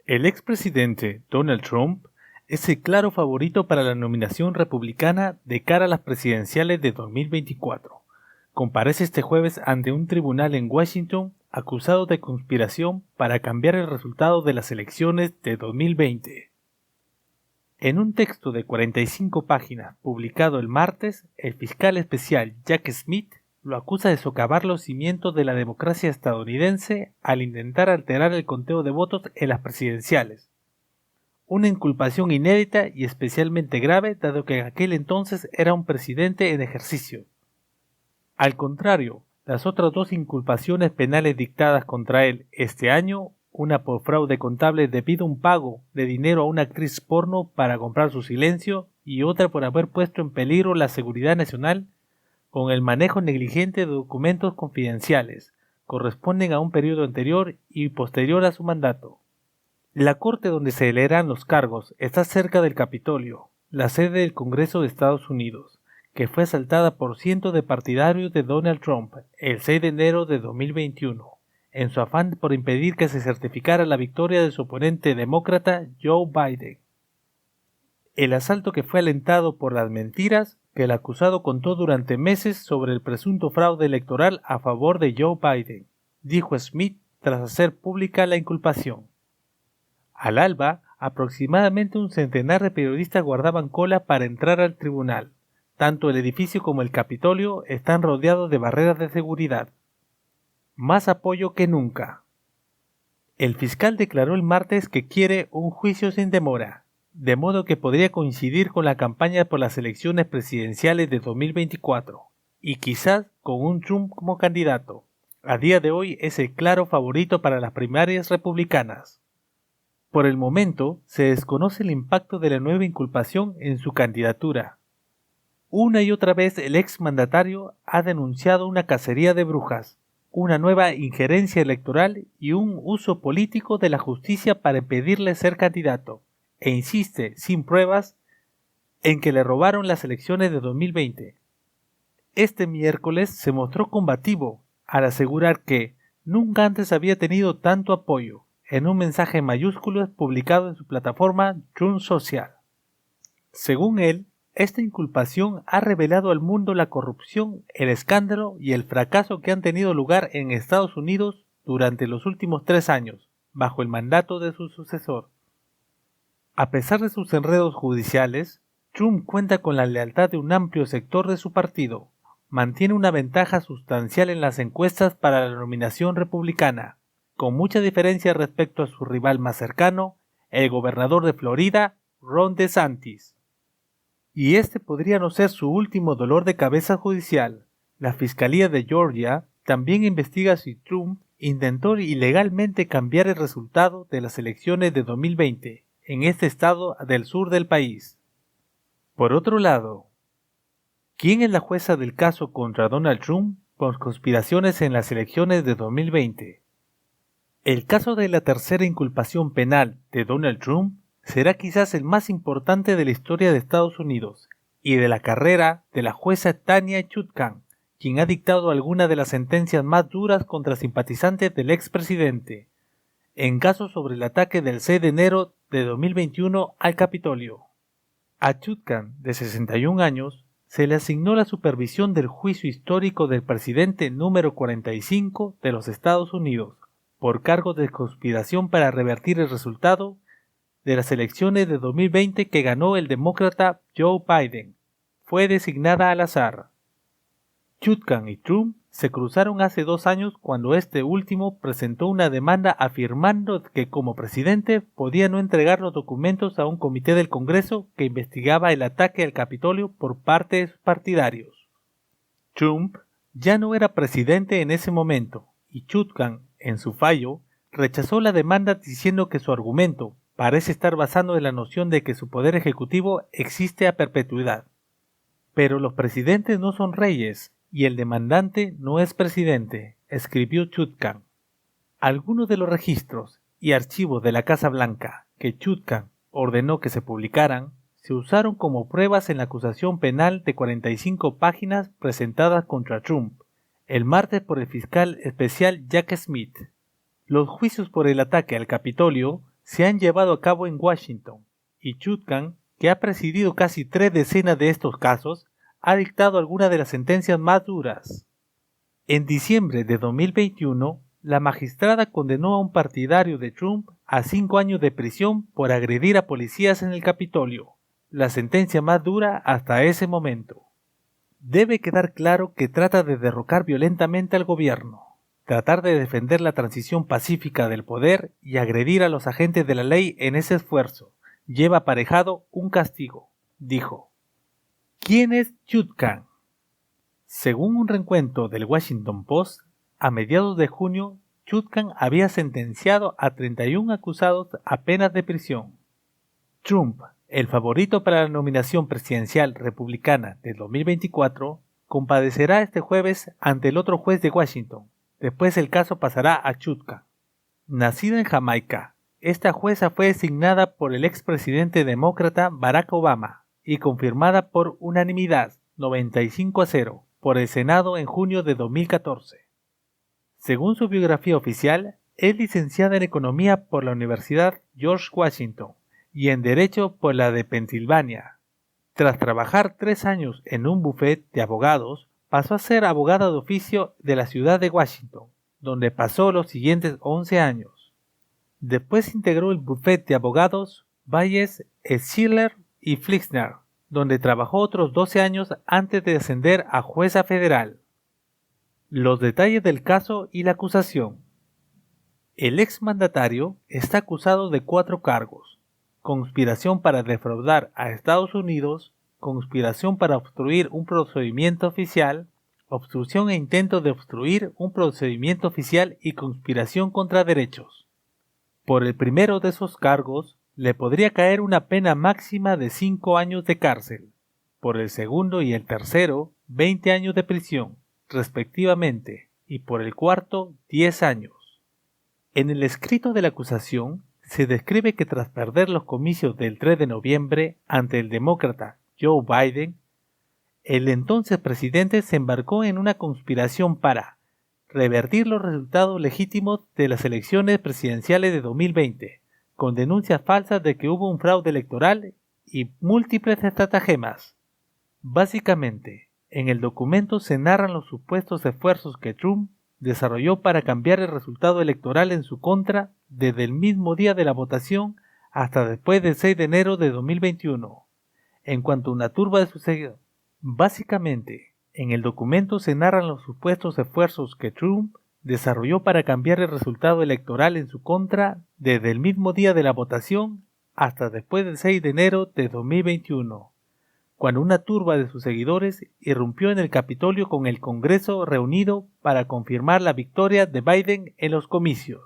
El expresidente Donald Trump es el claro favorito para la nominación republicana de cara a las presidenciales de 2024. Comparece este jueves ante un tribunal en Washington acusado de conspiración para cambiar el resultado de las elecciones de 2020. En un texto de 45 páginas publicado el martes, el fiscal especial Jack Smith lo acusa de socavar los cimientos de la democracia estadounidense al intentar alterar el conteo de votos en las presidenciales. Una inculpación inédita y especialmente grave dado que en aquel entonces era un presidente en ejercicio. Al contrario, las otras dos inculpaciones penales dictadas contra él este año, una por fraude contable debido a un pago de dinero a una actriz porno para comprar su silencio y otra por haber puesto en peligro la seguridad nacional con el manejo negligente de documentos confidenciales, corresponden a un periodo anterior y posterior a su mandato. La corte donde se leerán los cargos está cerca del Capitolio, la sede del Congreso de Estados Unidos, que fue asaltada por cientos de partidarios de Donald Trump el 6 de enero de 2021, en su afán por impedir que se certificara la victoria de su oponente demócrata Joe Biden. El asalto que fue alentado por las mentiras que el acusado contó durante meses sobre el presunto fraude electoral a favor de Joe Biden, dijo Smith tras hacer pública la inculpación. Al alba, aproximadamente un centenar de periodistas guardaban cola para entrar al tribunal. Tanto el edificio como el Capitolio están rodeados de barreras de seguridad. Más apoyo que nunca. El fiscal declaró el martes que quiere un juicio sin demora, de modo que podría coincidir con la campaña por las elecciones presidenciales de 2024, y quizás con un Trump como candidato. A día de hoy es el claro favorito para las primarias republicanas. Por el momento, se desconoce el impacto de la nueva inculpación en su candidatura. Una y otra vez el exmandatario ha denunciado una cacería de brujas, una nueva injerencia electoral y un uso político de la justicia para impedirle ser candidato, e insiste, sin pruebas, en que le robaron las elecciones de 2020. Este miércoles se mostró combativo al asegurar que nunca antes había tenido tanto apoyo, en un mensaje en mayúsculas publicado en su plataforma Truth Social. Según él, esta inculpación ha revelado al mundo la corrupción, el escándalo y el fracaso que han tenido lugar en Estados Unidos durante los últimos 3 años, bajo el mandato de su sucesor. A pesar de sus enredos judiciales, Trump cuenta con la lealtad de un amplio sector de su partido. Mantiene una ventaja sustancial en las encuestas para la nominación republicana, con mucha diferencia respecto a su rival más cercano, el gobernador de Florida, Ron DeSantis. Y este podría no ser su último dolor de cabeza judicial. La Fiscalía de Georgia también investiga si Trump intentó ilegalmente cambiar el resultado de las elecciones de 2020 en este estado del sur del país. Por otro lado, ¿quién es la jueza del caso contra Donald Trump por conspiraciones en las elecciones de 2020? El caso de la tercera inculpación penal de Donald Trump será quizás el más importante de la historia de Estados Unidos y de la carrera de la jueza Tanya Chutkan, quien ha dictado algunas de las sentencias más duras contra simpatizantes del expresidente, en casos sobre el ataque del 6 de enero de 2021 al Capitolio. A Chutkan, de 61 años, se le asignó la supervisión del juicio histórico del presidente número 45 de los Estados Unidos, por cargos de conspiración para revertir el resultado de las elecciones de 2020 que ganó el demócrata Joe Biden. Fue designada al azar. Chutkan y Trump se cruzaron hace 2 años cuando este último presentó una demanda afirmando que como presidente podía no entregar los documentos a un comité del Congreso que investigaba el ataque al Capitolio por parte de sus partidarios. Trump ya no era presidente en ese momento y Chutkan, en su fallo, rechazó la demanda diciendo que su argumento parece estar basado en la noción de que su poder ejecutivo existe a perpetuidad. Pero los presidentes no son reyes y el demandante no es presidente, escribió Chutkan. Algunos de los registros y archivos de la Casa Blanca que Chutkan ordenó que se publicaran se usaron como pruebas en la acusación penal de 45 páginas presentadas contra Trump el martes por el fiscal especial Jack Smith. Los juicios por el ataque al Capitolio se han llevado a cabo en Washington, y Chutkan, que ha presidido casi 3 decenas de estos casos, ha dictado algunas de las sentencias más duras. En diciembre de 2021, la magistrada condenó a un partidario de Trump a 5 años de prisión por agredir a policías en el Capitolio, la sentencia más dura hasta ese momento. Debe quedar claro que trata de derrocar violentamente al gobierno, tratar de defender la transición pacífica del poder y agredir a los agentes de la ley en ese esfuerzo lleva aparejado un castigo, dijo. ¿Quién es Chutkan? Según un recuento del Washington Post, a mediados de junio, Chutkan había sentenciado a 31 acusados a penas de prisión. Trump, el favorito para la nominación presidencial republicana de 2024, comparecerá este jueves ante el otro juez de Washington. Después el caso pasará a Chutkan. Nacida en Jamaica, esta jueza fue designada por el expresidente demócrata Barack Obama y confirmada por unanimidad 95-0 por el Senado en junio de 2014. Según su biografía oficial, es licenciada en Economía por la Universidad George Washington y en Derecho por la de Pensilvania. Tras trabajar 3 años en un bufete de abogados, pasó a ser abogada de oficio de la ciudad de Washington, donde pasó los siguientes 11 años. Después integró el bufete de abogados Bayes, Schiller y Flixner, donde trabajó otros 12 años antes de ascender a jueza federal. Los detalles del caso y la acusación. El exmandatario está acusado de 4 cargos: conspiración para defraudar a Estados Unidos, conspiración para obstruir un procedimiento oficial, obstrucción e intento de obstruir un procedimiento oficial y conspiración contra derechos. Por el primero de esos cargos, le podría caer una pena máxima de 5 años de cárcel. Por el segundo y el tercero, 20 años de prisión, respectivamente, y por el cuarto, 10 años. En el escrito de la acusación, se describe que tras perder los comicios del 3 de noviembre ante el demócrata Joe Biden, el entonces presidente se embarcó en una conspiración para revertir los resultados legítimos de las elecciones presidenciales de 2020, con denuncias falsas de que hubo un fraude electoral y múltiples estratagemas. Básicamente, en el documento se narran los supuestos esfuerzos que Trump desarrolló para cambiar el resultado electoral en su contra desde el mismo día de la votación hasta después del 6 de enero de 2021, en cuanto a una turba de sus seguidores. Básicamente, en el documento se narran los supuestos esfuerzos que Trump desarrolló para cambiar el resultado electoral en su contra desde el mismo día de la votación hasta después del 6 de enero de 2021, cuando una turba de sus seguidores irrumpió en el Capitolio con el Congreso reunido para confirmar la victoria de Biden en los comicios.